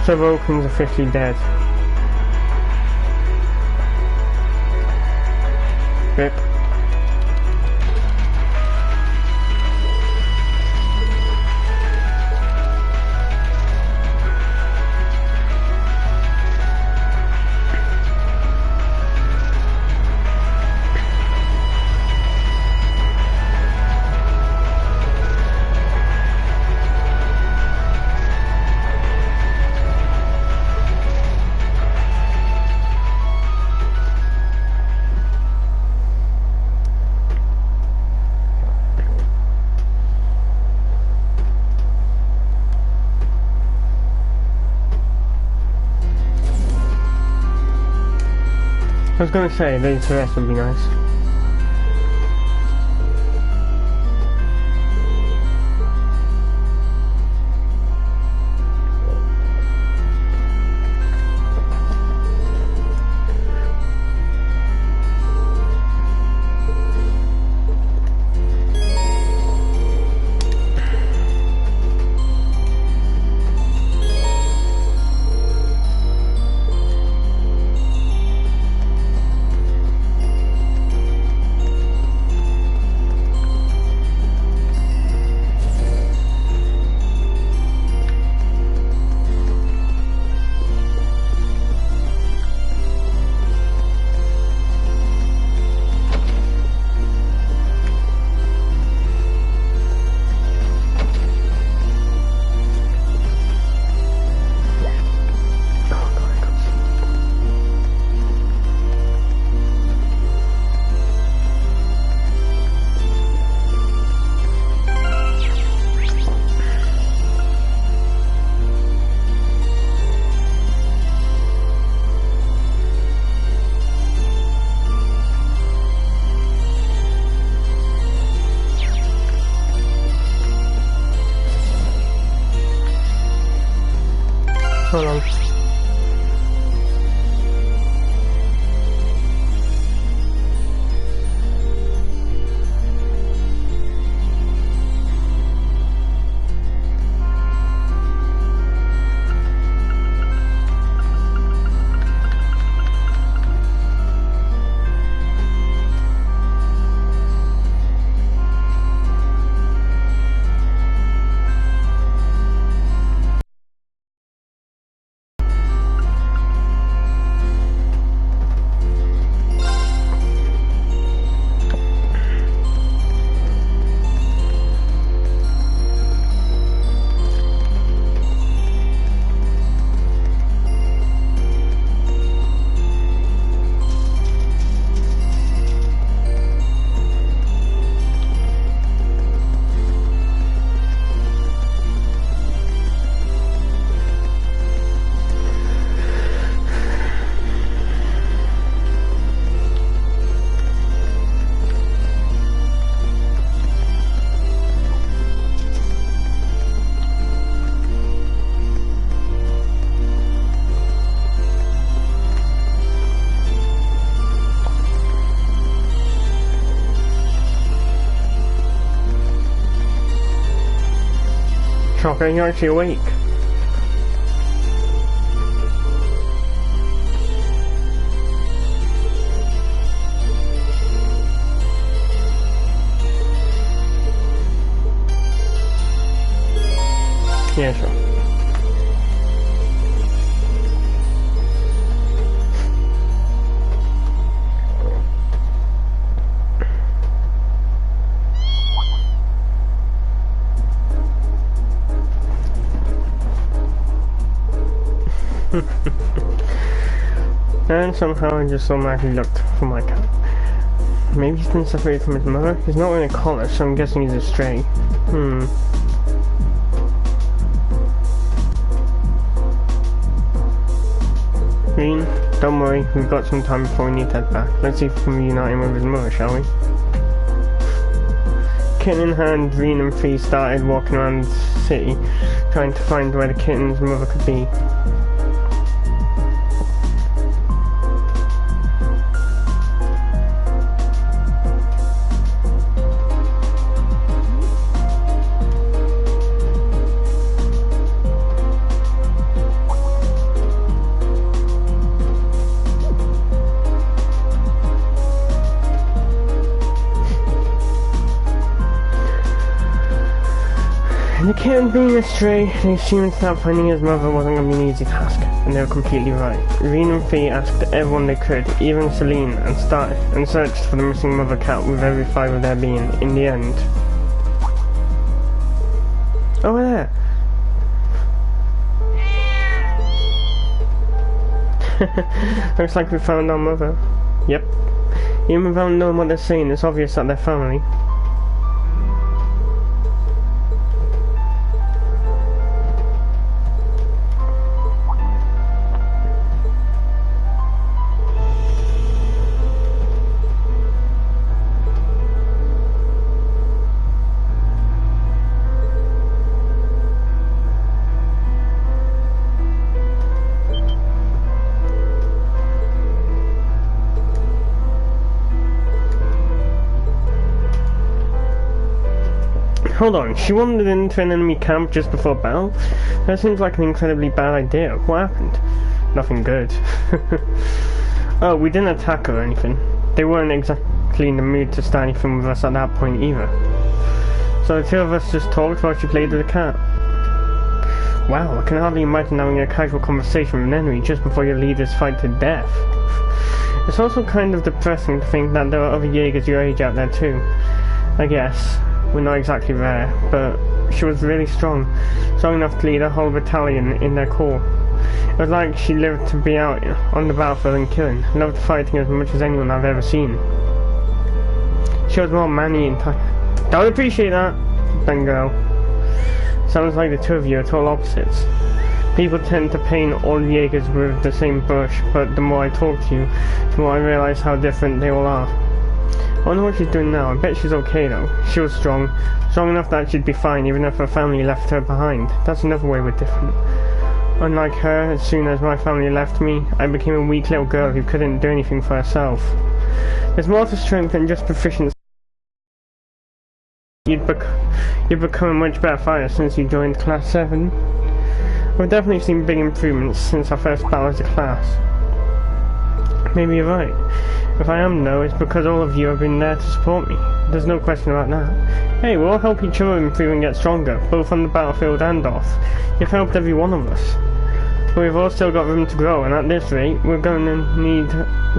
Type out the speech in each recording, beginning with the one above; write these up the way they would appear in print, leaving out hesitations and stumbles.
So Vulcans are officially dead. Rip. I was going to say, the rest would be nice. Hold on. Shocker, you're actually awake. Yeah, sure. And somehow I just automatically looked for my cat. Maybe he's been separated from his mother? He's not wearing a collar, so I'm guessing he's a stray. Green, don't worry, we've got some time before we need to head back. Let's see if we can reunite him with his mother, shall we? Kitten in hand, Green and Fee started walking around the city, trying to find where the kitten's mother could be. And the kitten being astray, they assumed that finding his mother wasn't going to be an easy task, and they were completely right. Irene and Fee asked everyone they could, even Celine, and searched for the missing mother cat with every fibre of their being. In the end... Over there! Looks like we found our mother. Yep. Even without knowing what they're saying, it's obvious that they're family. Hold on, she wandered into an enemy camp just before battle? That seems like an incredibly bad idea. What happened? Nothing good. Oh, we didn't attack her or anything. They weren't exactly in the mood to start anything with us at that point either. So the two of us just talked while she played with the cat. Wow, I can hardly imagine having a casual conversation with an enemy just before your leaders fight to death. It's also kind of depressing to think that there are other Jaegers your age out there too. I guess. We're not exactly rare, but she was really strong enough to lead a whole battalion in their corps. It was like she lived to be out on the battlefield and killing, loved fighting as much as anyone I've ever seen. She was more manly and tough. Don't appreciate that, then girl. Sounds like the two of you are total opposites. People tend to paint all Jaegers with the same brush, but the more I talk to you, the more I realize how different they all are. I wonder what she's doing now. I bet she's okay though. She was strong enough that she'd be fine even if her family left her behind. That's another way we're different. Unlike her, as soon as my family left me, I became a weak little girl who couldn't do anything for herself. There's more to strength than just proficiency. You've become a much better fighter since you joined Class 7. We've definitely seen big improvements since our first battle as a class. Maybe you're right. If I am, though, it's because all of you have been there to support me. There's no question about that. Hey, we'll all help each other improve and get stronger, both on the battlefield and off. You've helped every one of us. But we've all still got room to grow, and at this rate, we're going to need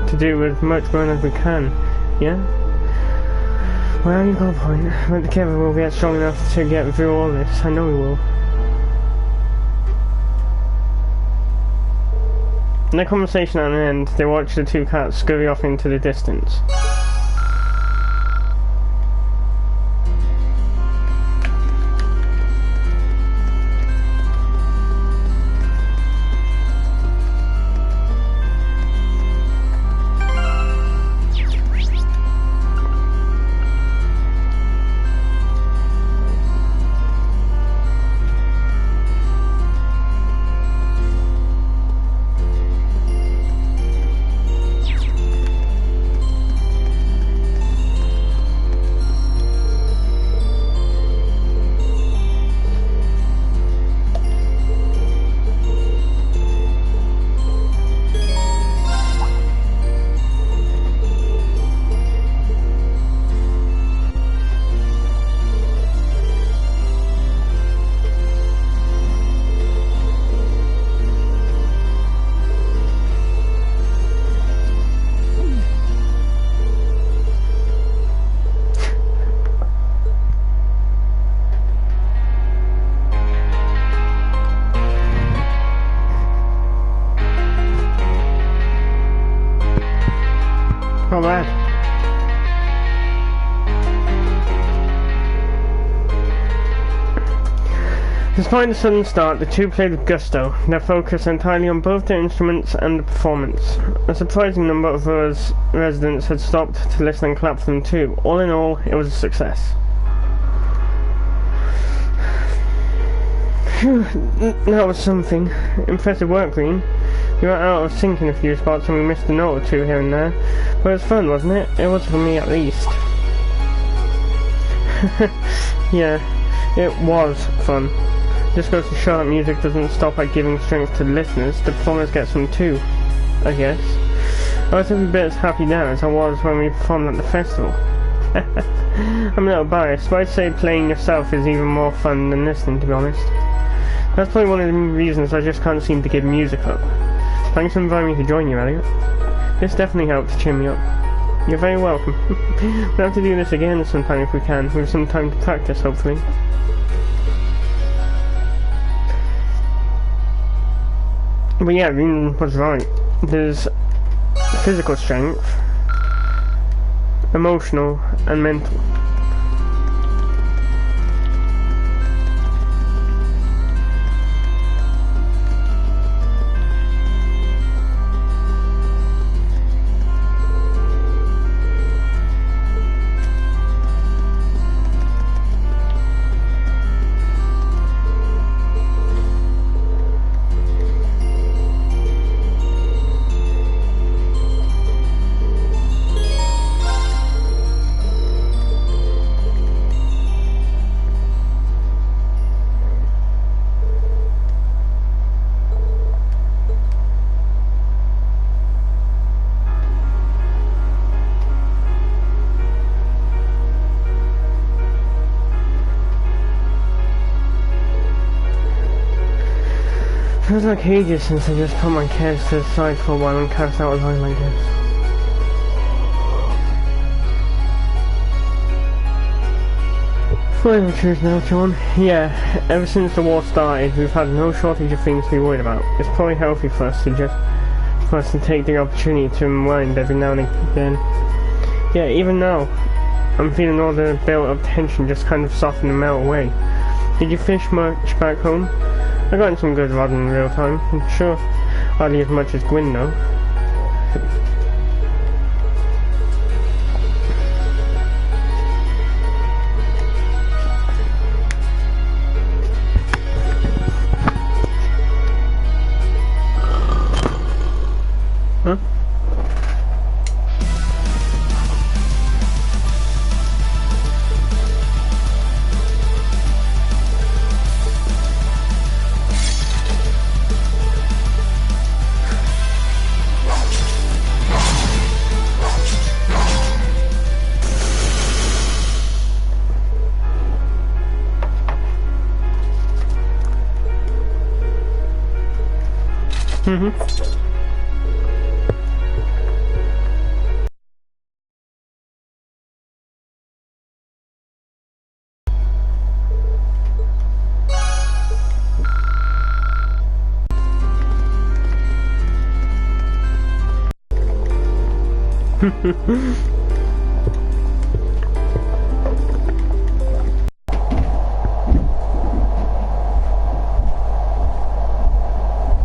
to do as much growing as we can. Yeah? Well, you've got a point. But together we'll get strong enough to get through all this. I know we will. In the conversation at an end, they watched the two cats scurry off into the distance. Not bad. Despite the sudden start, the two played with gusto, their focus entirely on both their instruments and the performance. A surprising number of us residents had stopped to listen and clap for them too. All in all, it was a success. Phew, that was something. Impressive work, Green. You were out of sync in a few spots and we missed a note or two here and there. But it was fun, wasn't it? It was for me at least. Yeah, it was fun. Just goes to show that music doesn't stop at giving strength to the listeners. The performers get some too, I guess. I was every bit as happy now as I was when we performed at the festival. I'm a little biased, but I'd say playing yourself is even more fun than listening, to be honest. That's probably one of the reasons I just can't seem to give music up. Thanks for inviting me to join you, Elliot. This definitely helped to cheer me up. You're very welcome. We'll have to do this again sometime if we can, with some time to practice, hopefully. But yeah, Rean was right. There's physical strength, emotional, and mental. Feels like ages since I just put my cares to the side for a while and cast out a line like this. Final truth now, John. Yeah, ever since the war started, we've had no shortage of things to be worried about. It's probably healthy for us to take the opportunity to unwind every now and again. Yeah, even now, I'm feeling all the built-up tension just kind of soften and melt away. Did you fish much back home? I got in some good rodding in real time, I'm sure. Hardly as much as Gwyn though. Huh? Mm-hmm.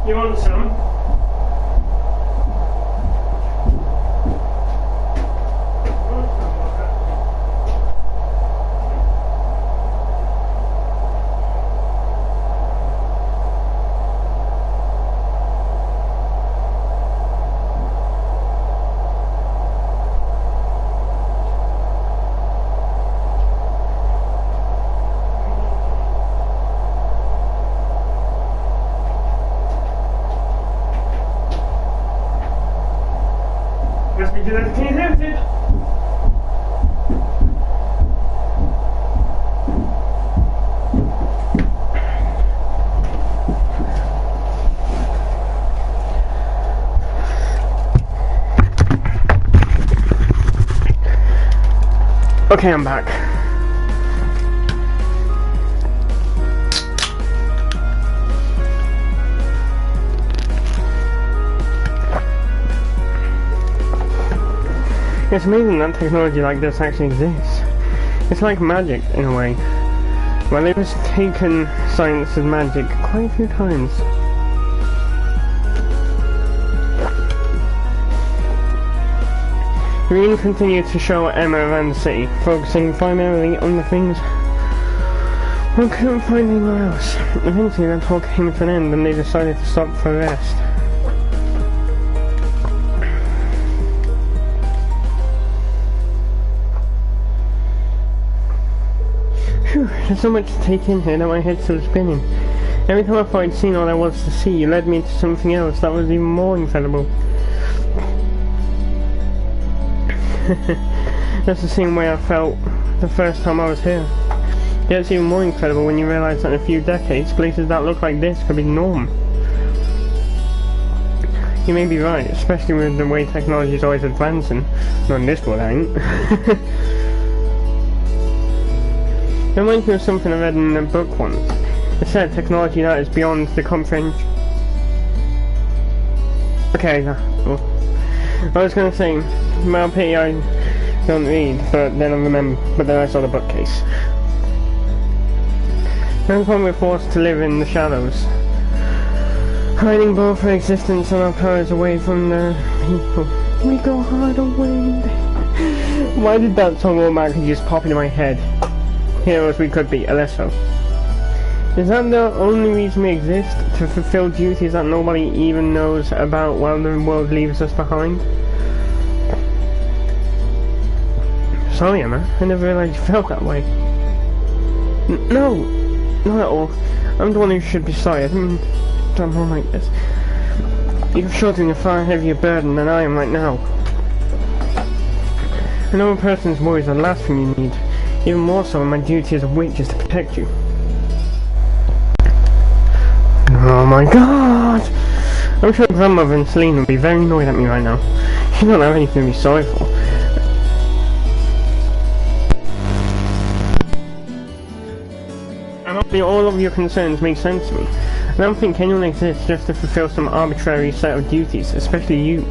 You want some? Must be genetically inherited. Okay, I'm back. It's amazing that technology like this actually exists. It's like magic, in a way. Well, it has taken science as magic quite a few times. Green continued to show Emma around the city, focusing primarily on the things one couldn't find anywhere else. Eventually that talk came to an end and they decided to stop for a rest. Phew, there's so much to take in here that my head's still spinning. Every time I thought I'd seen all there was to see, you led me to something else that was even more incredible. That's the same way I felt the first time I was here. It gets even more incredible when you realise that in a few decades, places that look like this could be the norm. You may be right, especially with the way technology is always advancing. Not in this world, I ain't. It reminds me of something I read in a book once. It said technology that is beyond the comprehension. Okay, I was gonna say, well, pity I don't read, but then I remember, but then I saw the bookcase. That's why we're forced to live in the shadows, hiding both our existence and our powers away from the people. We go hide away. Why did that song automatically just pop into my head? Heroes we could be, Alesso. Is that the only reason we exist? To fulfill duties that nobody even knows about while the world leaves us behind? Sorry, Emma. I never realized you felt that way. No, not at all. I'm the one who should be sorry. I didn't mean to I'm wrong like this. You're shouldering a far heavier burden than I am right now. Another person's worries are the last thing you need. Even more so when my duty as a witch is to protect you. Oh my god! I'm sure Grandmother and Celine would be very annoyed at me right now. She don't have anything to be sorry for. And hopefully all of your concerns make sense to me. I don't think anyone exists just to fulfill some arbitrary set of duties, especially you.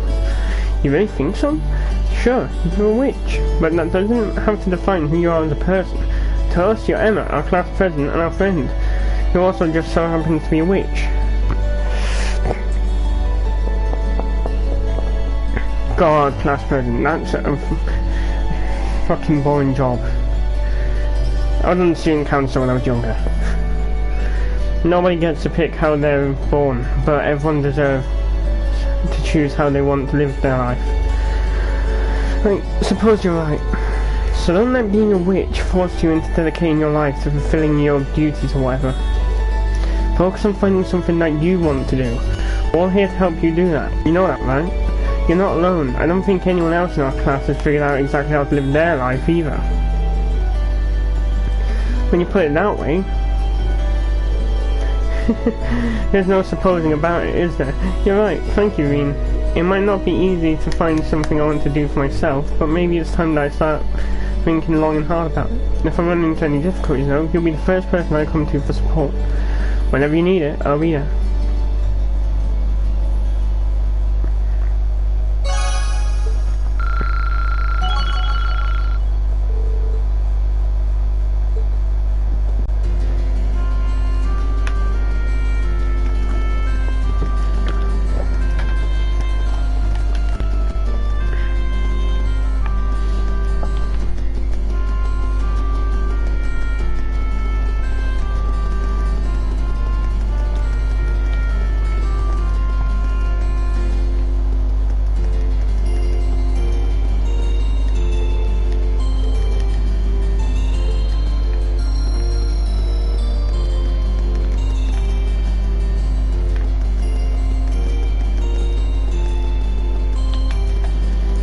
You really think so? Sure, you're a witch, but that doesn't have to define who you are as a person. To us, you're Emma, our class president and our friend, who also just so happens to be a witch. God, class president, that's a fucking boring job. I was on the student council when I was younger. Nobody gets to pick how they're born, but everyone deserves to choose how they want to live their life. I suppose you're right. So don't let being a witch force you into dedicating your life to fulfilling your duties or whatever. Focus on finding something that you want to do. We're all here to help you do that. You know that, right? You're not alone. I don't think anyone else in our class has figured out exactly how to live their life either. When you put it that way, there's no supposing about it, is there? You're right. Thank you, Reen. It might not be easy to find something I want to do for myself, but maybe it's time that I start thinking long and hard about it. If I run into any difficulties though, you'll be the first person I come to for support. Whenever you need it, I'll be there.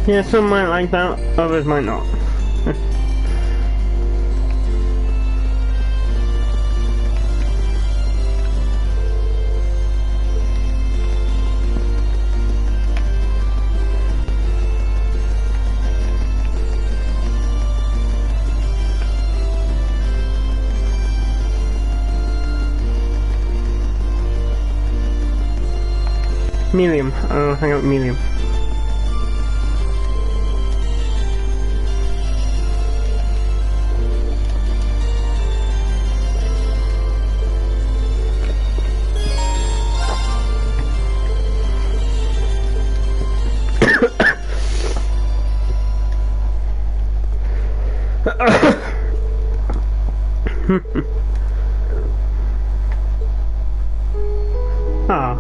Yeah, some might like that, others might not. Medium, I'll hang out with medium. Ah.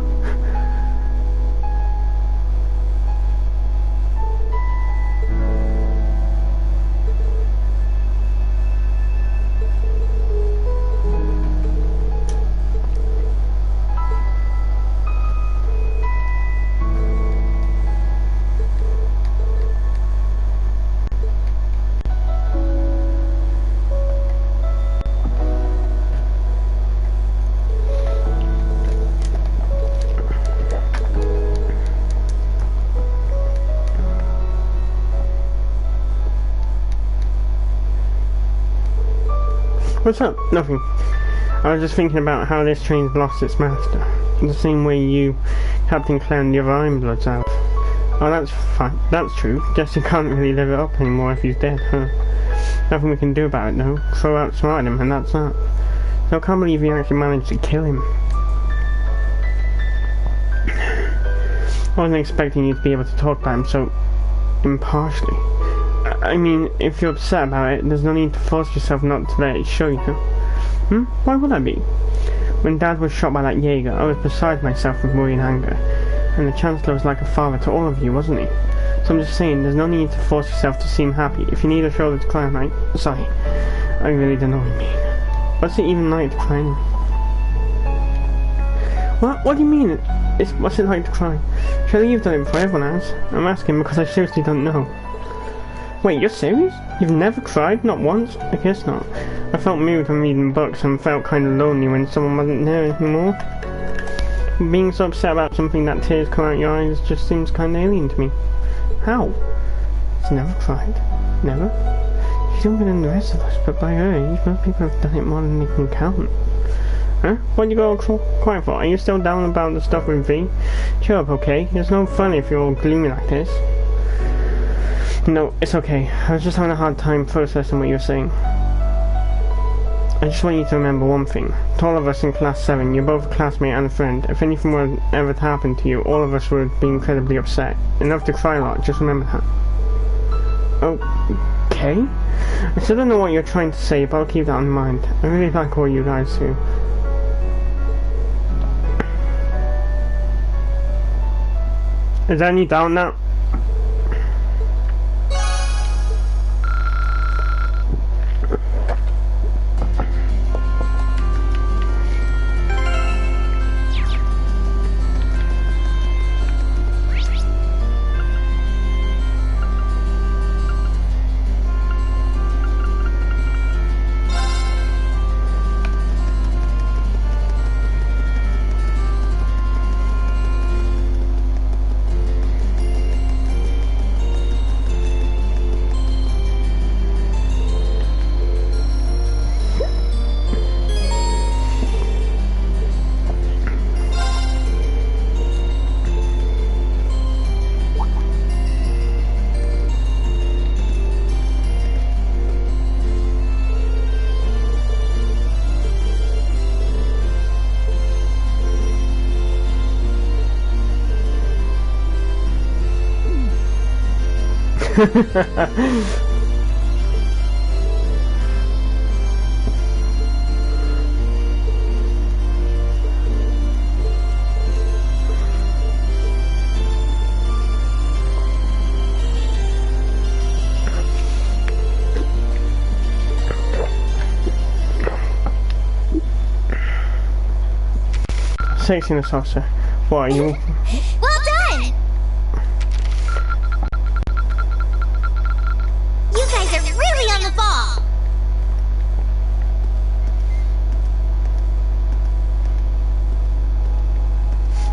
What's up? Nothing. I was just thinking about how this train's lost its master. In the same way you, Captain Clown, the other Iron Bloods have. Oh, that's fine. That's true. Guess you can't really live it up anymore if he's dead, huh? Nothing we can do about it, though. Throw outsmart him, and that's that. So I can't believe you actually managed to kill him. I wasn't expecting you to be able to talk about him so impartially. I mean, if you're upset about it, there's no need to force yourself not to let it show, you know? Why would I be? When Dad was shot by that Jaeger, I was beside myself with worry and anger. And the Chancellor was like a father to all of you, wasn't he? So I'm just saying, there's no need to force yourself to seem happy. If you need a shoulder to cry on, right? Sorry, I really don't know what you mean. What's it even like to cry anyway? What do you mean? What's it like to cry? Surely you've done it before everyone has. I'm asking because I seriously don't know. Wait, you're serious? You've never cried? Not once? I guess not. I felt moved when reading books and felt kind of lonely when someone wasn't there anymore. Being so upset about something that tears come out your eyes just seems kind of alien to me. How? She's never cried. Never? She's younger than the rest of us, but by her age, most people have done it more than they can count. Huh? What you go all quiet for? Are you still down about the stuff with V? Cheer up, okay? It's no fun if you're all gloomy like this. No, it's okay. I was just having a hard time processing what you were saying. I just want you to remember one thing. To all of us in Class 7, you're both a classmate and a friend. If anything were ever to happen to you, all of us would be incredibly upset. Enough to cry a lot, just remember that. Okay? I still don't know what you're trying to say, but I'll keep that in mind. I really like all you guys do. Is there any doubt now? Sexiness officer. What are you? Well done! You guys are really on the ball!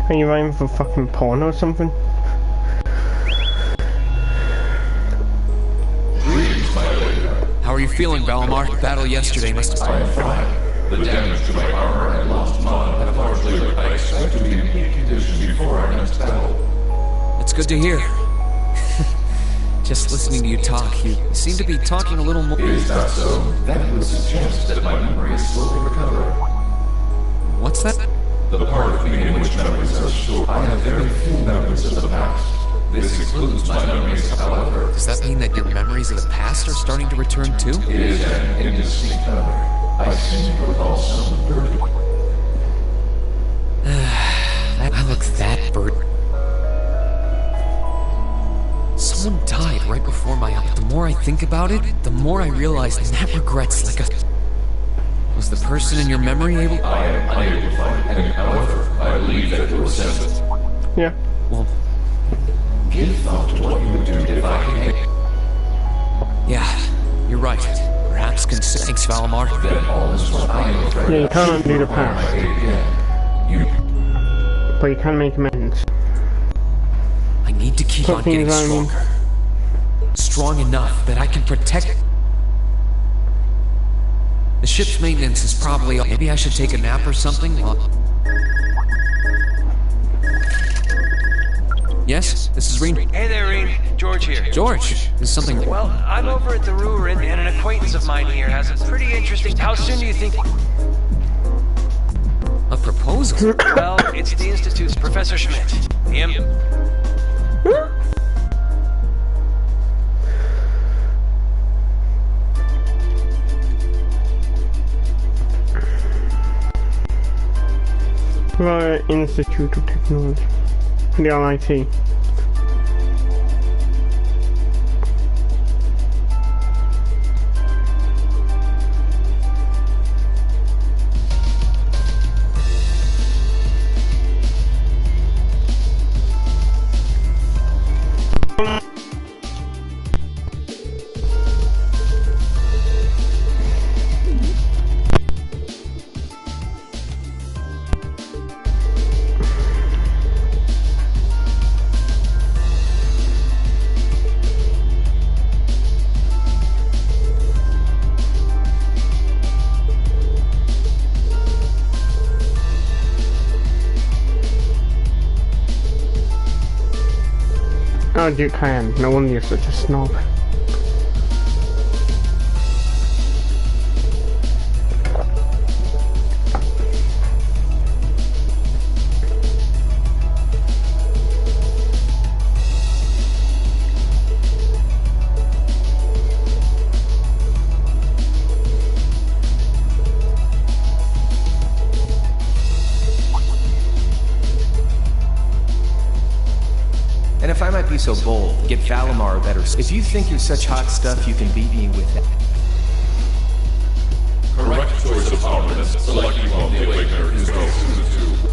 Are you writing for fucking porn or something? How are you feeling, Valimar? The battle yesterday must have... I am fine. The damage to my armor and lost mod have largely looked. I expect to be in peak condition before our next battle. That's good to hear. Just listening to you talk, you seem to be talking a little more... Is that so? That would suggest that my memory is slowly recovering. What's that? The part of me in which memories are stored. I have very few memories of the past. This includes my memories, however. Does that mean that your memories of the past are starting to return too? It is an indistinct memory. I seem to recall some bird. That looks that bird. Someone died right before my eyes. The more I think about it, the more I realize that regret's like a... Was the person in your memory able... I am unable to find it, however, I believe that it was sent. Yeah. Well... Give thought to what you would do if I came. Yeah, you're right. Perhaps thanks, Valimar. Then all is what I am afraid. Yeah, you can't undo the past. But you can make amends. I need to keep on getting stronger. Strong enough that I can protect... The ship's maintenance is probably... Maybe I should take a nap or something? Yes? This is Reen. Hey there, Reen. George here. George, is something... Well, I'm over at the Ruin, and an acquaintance of mine here has a pretty interesting... How soon do you think... A proposal? Well, it's the Institute's Professor Schmidt. Him? Right, Institute of Technology. The RIT. Oh, Duke Cayenne. No wonder you're such a snob. And if I might be so bold, get Valimar a better... If you think you're such hot stuff, you can beat me with that. Correct choice of armament. Selecting from the Awakener is well suited to.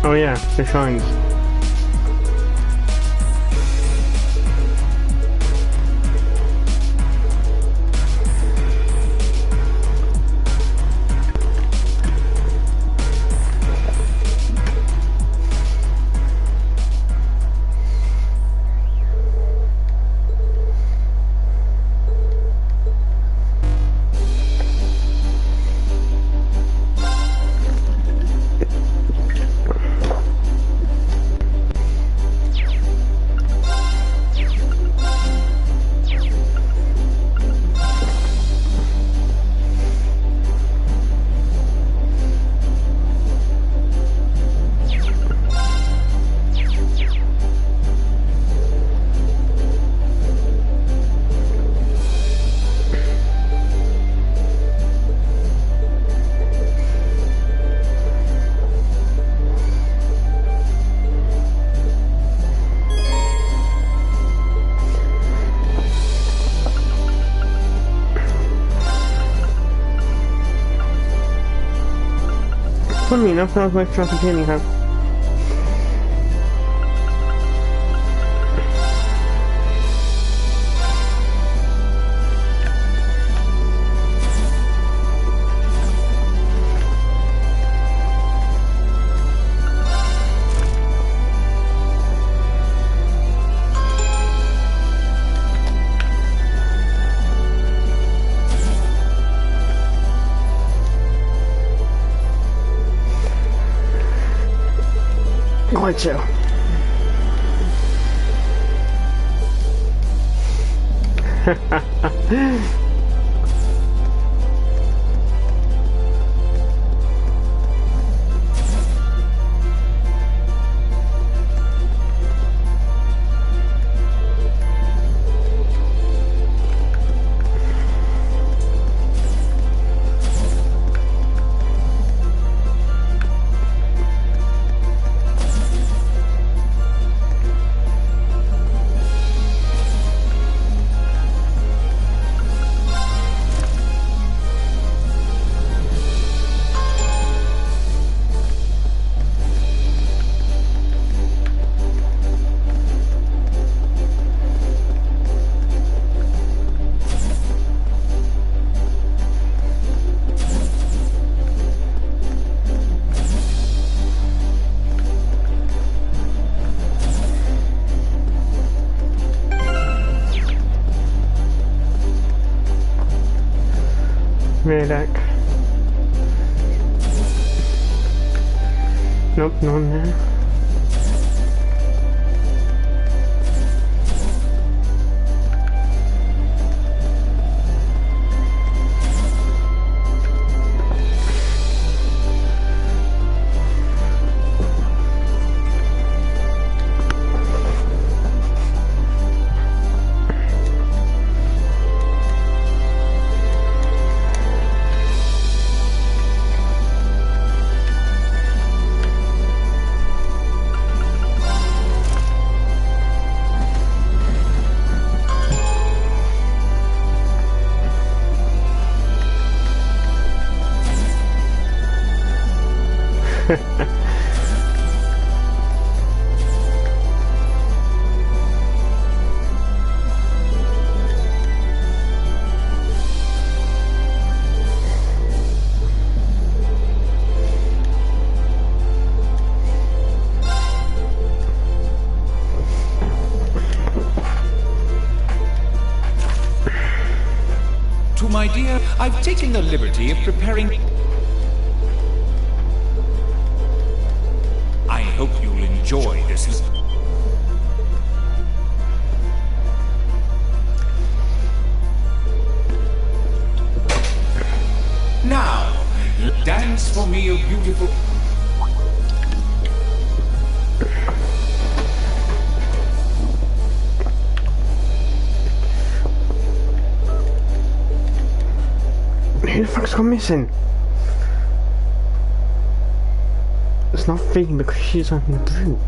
Oh yeah, the shrines. Funnily enough, that was my strategy anyhow. Quite so. Redac. Nope, not in there. My dear, I've taken the liberty of preparing... I hope you'll enjoy this. Now, dance for me a beautiful... Who the fuck's gone missing? It's not feeding because she's on the group.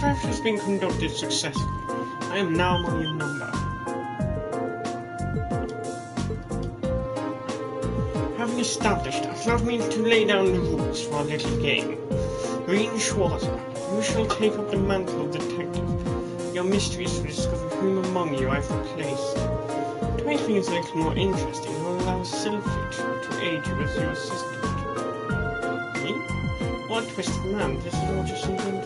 drive has been conducted successfully. I am now on your number. Having established that, allow me to lay down the rules for our little game. Green Schwarzer, you shall take up the mantle of detective. Your mystery is to discover whom among you I've replaced. To make things a little more interesting, I will allow Selfridge to aid you as your assistant. Me? What twisted man, this is all just something...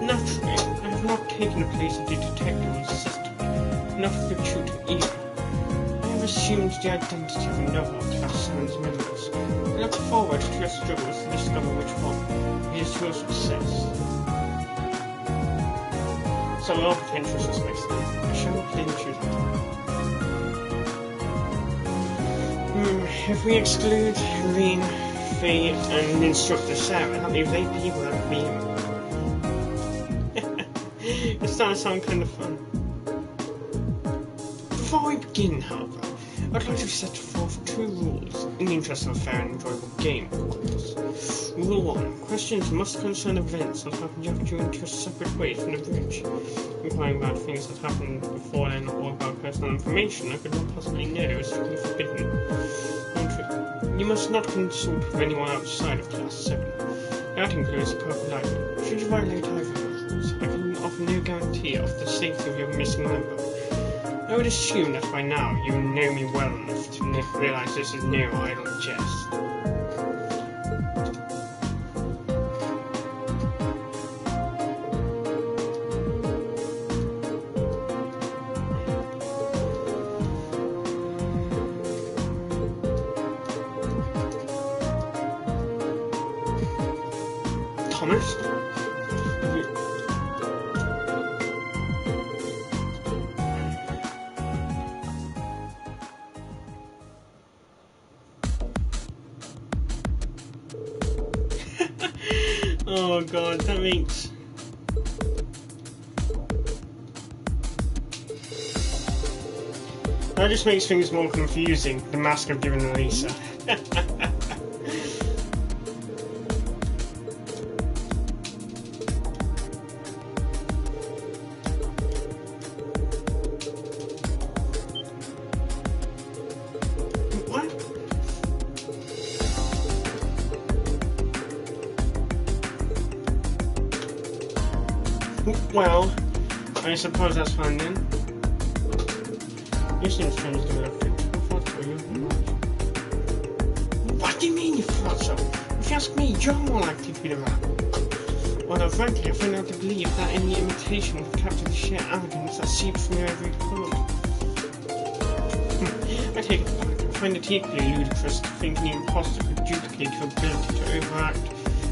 Naturally, I have not taken the place of the detective's assistant, not of the tutor either. I have assumed the identity of another of Class 7's members. I look forward to your struggles to discover which one is your success. So all potential suspects then. I shall plain choose them. If we exclude Helene, Faye, and Instructor Sarah, how many of they people have been? It's starting to sound kind of fun. Before we begin, however, I'd like to set forth 2 rules in the interest of a fair and enjoyable game, of course. Rule 1. Questions must concern events that have yanked you into a separate ways from the bridge. Inquiring about things that happened before then or about personal information I could not possibly know is strictly forbidden. You must not consult with anyone outside of Class 7. That includes the Purple Library. Should you violate either of those rules, I can offer no guarantee of the safety of your missing member. I would assume that by now you know me well enough to realize this is no idle jest. Thomas? Oh god, that makes... That just makes things more confusing, the mask I've given Elisa. Well, I suppose that's fine then. You seem strange to me. What do you mean you thought so? If you ask me, you're more likely to be the man. Although frankly, I find out to believe that any imitation would capture the sheer arrogance that seeps from your every pore. I take it back. I find it equally ludicrous to think the imposter could duplicate your ability to overact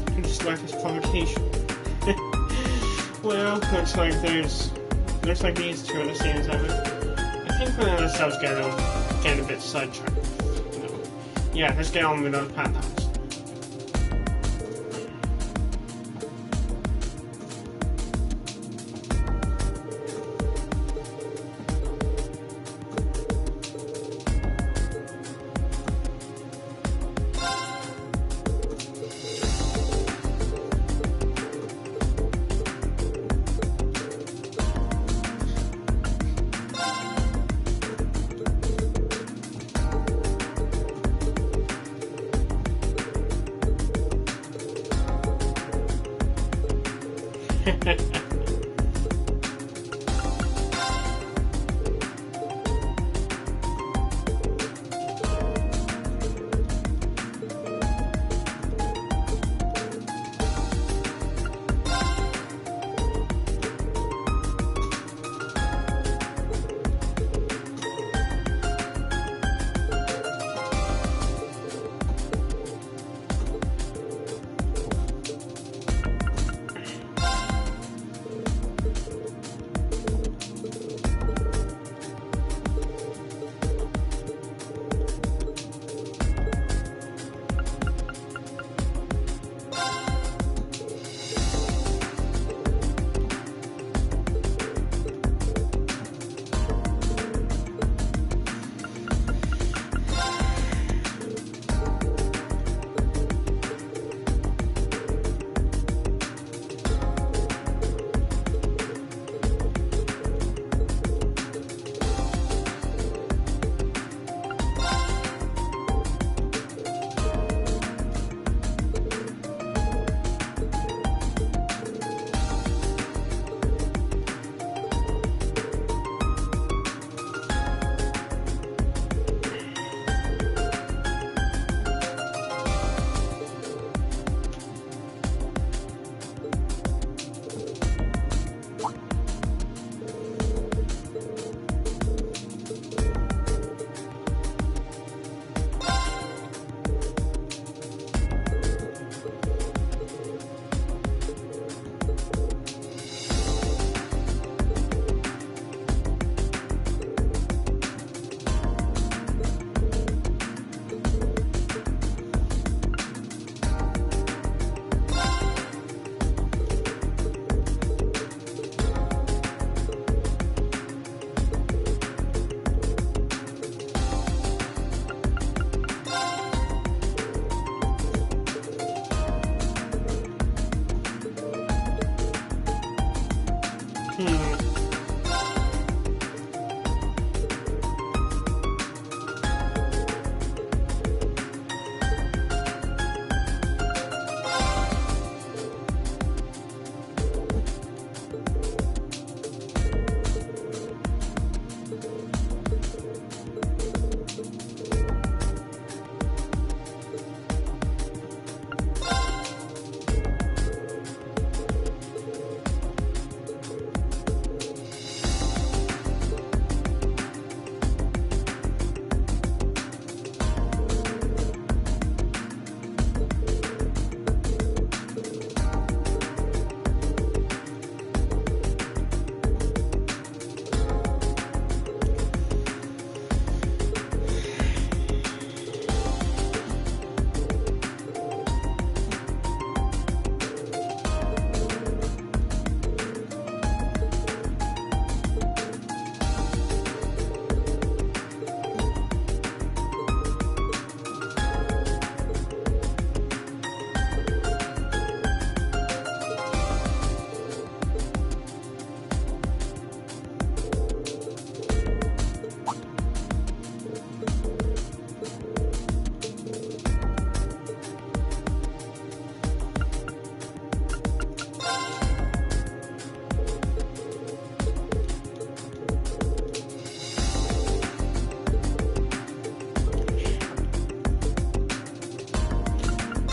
to the slightest provocation. Well, looks like these 2 are the same as ever. I think we're ourselves getting a bit sidetracked. No. Yeah, let's get on with our paths.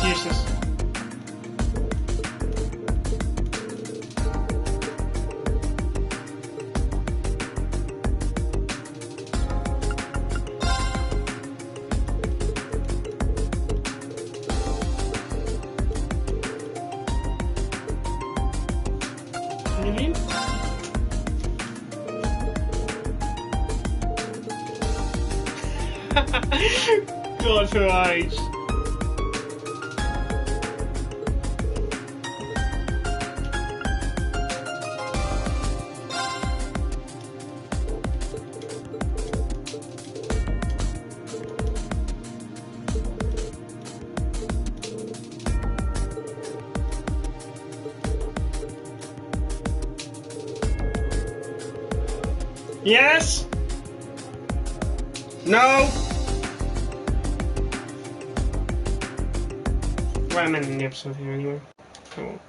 Useless. Really? God, her eyes. Yes? No? Well, I'm ending the episode here anyway. Cool.